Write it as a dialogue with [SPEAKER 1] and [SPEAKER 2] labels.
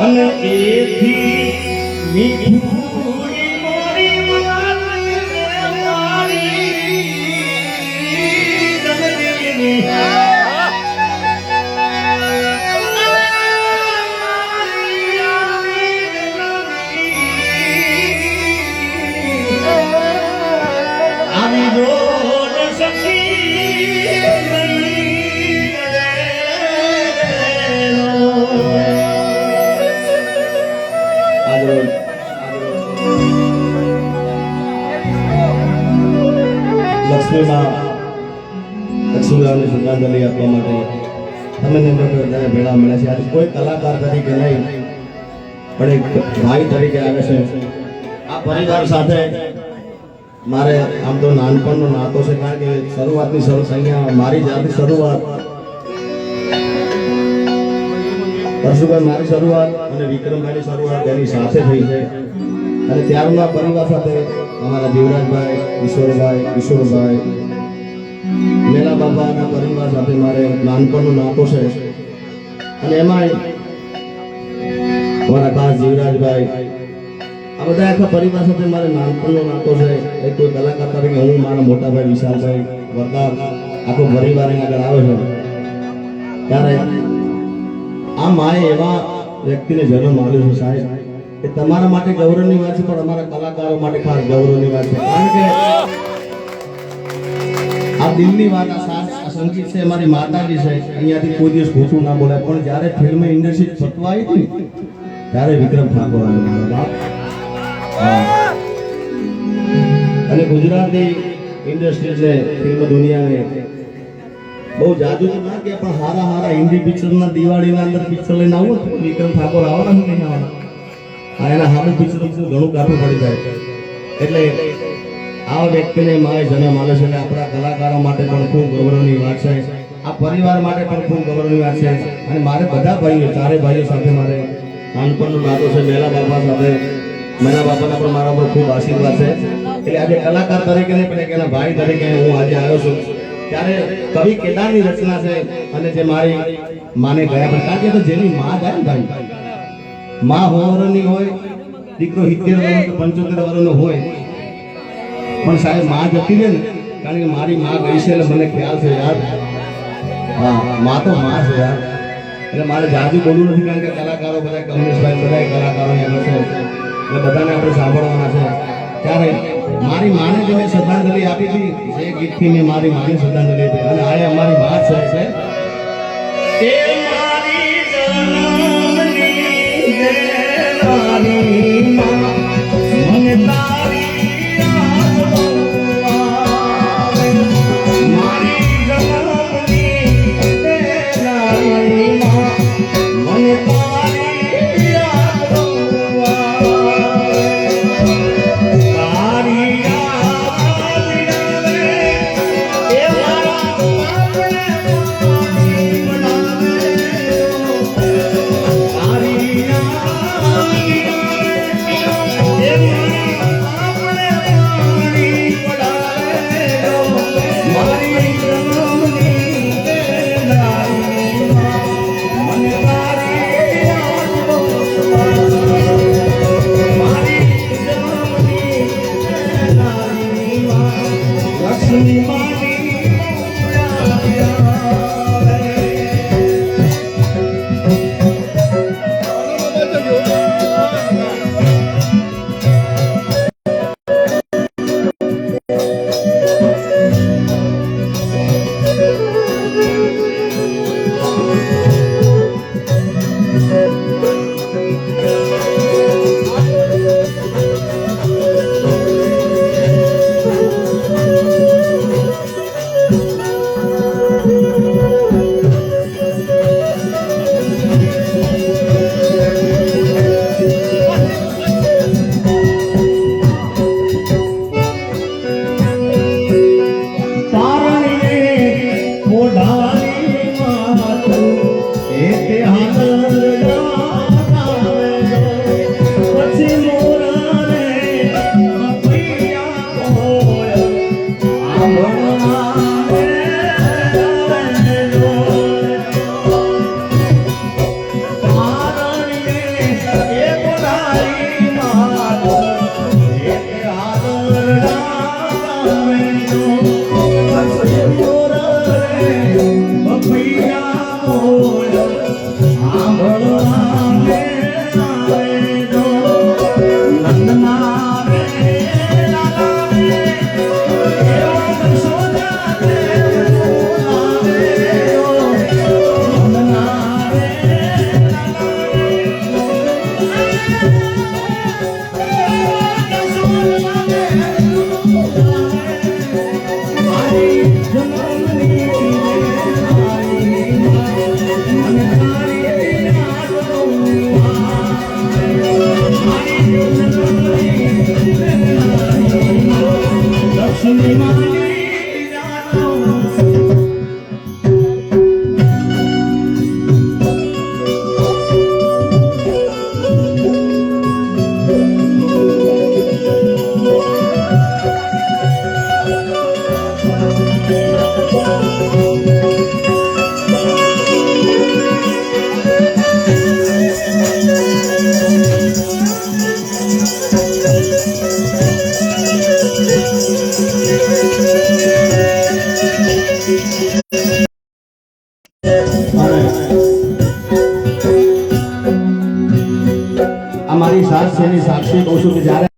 [SPEAKER 1] અને એથી મીઠું લક્ષ્મીલાલને શ્રદ્ધાંજલિ આપવા માટે તમે ભેળા મળ્યા છે. આજે કોઈ કલાકાર તરીકે નહીં પણ એક ભાઈ તરીકે આવે છે. આ પરિવાર સાથે મારે આમ તો નાનપણનો નાતો છે, કારણ કે શરૂઆતની સંખ્યા મારી જાતની શરૂઆત પરશુભાઈ મારી શરૂઆત અને વિક્રમભાઈની શરૂઆત એની સાથે થઈ છે. અને ત્યારના પરિવાર સાથે અમારા જીવરાજભાઈ, ઈશ્વરભાઈ, કિશોરભાઈ, મેલા બાબાના પરિવાર સાથે મારે નાનપણનો નાતો છે. અને એમાં મારા ખાસ જીવરાજભાઈ, આ બધા આખા પરિવાર સાથે મારે નાનપણનો નાતો છે. એક કોઈ કલાકાર તરીકે હું, મારા મોટા ભાઈ વિશાલભાઈ, વરદાન, આખો પરિવાર આગળ આવે છે. ત્યારે આ માએ એવા વ્યક્તિને જન્મ આપ્યો છે સાહેબ, કે તમારા માટે ગૌરવની વાત છે, પણ અમારા કલાકારો માટે ખાસ ગૌરવની વાત છે. કારણ કે આ દિલની વાત, આ સંગીત છે, મારી માતાજી છે. અહીંયાથી કોઈ દિવસ ખોટું ના બોલાય. પણ જ્યારે ફિલ્મ ઇન્ડસ્ટ્રી ફતવા આવી હતી ત્યારે વિક્રમ ઠાકોર આવ્યો મારો બાપ. અને ગુજરાતી ઇન્ડસ્ટ્રી એટલે ફિલ્મ દુનિયાને બહુ જાદુ તો ના કે, પણ હારા હારા હિન્દી પિક્ચરના દિવાળીના અંદર પિક્ચર લઈને આવું વિક્રમ ઠાકોર આવવાના શું લઈને આવવાના? એના સામે પિક્ચર ઘણું કાઢવું પડી જાય. એટલે આ વ્યક્તિને મારે જન્મ આવે છે. આપણા કલાકારો માટે પણ ખૂબ ગૌરવની વાત છે. આ પરિવાર માટે પણ ખૂબ ગૌરવની વાત છે. અને મારે બધા ભાઈઓ, ચારે ભાઈઓ સાથે મારે નાનપણનો નાતો છે. મેલા બાપા સાથે, મેલા બાપાના પણ મારા પર ખૂબ આશીર્વાદ છે. એટલે આજે કલાકાર તરીકે નહીં પણ એના ભાઈ તરીકે હું આજે આવ્યો છું. ત્યારે કવિ કેદારની રચના છે. અને જે મારી માને ગયા પણ, કારણ કે તો જેની માં જાય ને ભાઈ, માં 100 વર્ષની હોય, દીકરો 70 વર્ષ 75 વર્ષનો હોય, પણ સાહેબ માં જતી રહે ને, કારણ કે મારી માં ગઈ છે એટલે મને ખ્યાલ છે યાર. હા, માં તો માં છે યાર. એટલે મારે જાજુ બોલવું નથી, કારણ કે કલાકારો બધા, કમલેશભાઈ બધા કલાકારો એમાં છે, એટલે બધાને આપણે સાંભળવાના છે. ત્યારે મારી માને જે મેં શ્રદ્ધાંજલિ આપી હતી, જે ગીતથી મેં મારી માને શ્રદ્ધાંજલિ આપી, અને આ અમારી માં છે એ મારી જન્મની મારી માં, મને તારી અમારી સાથ છે એની સાક્ષી કહું છું કે જ્યારે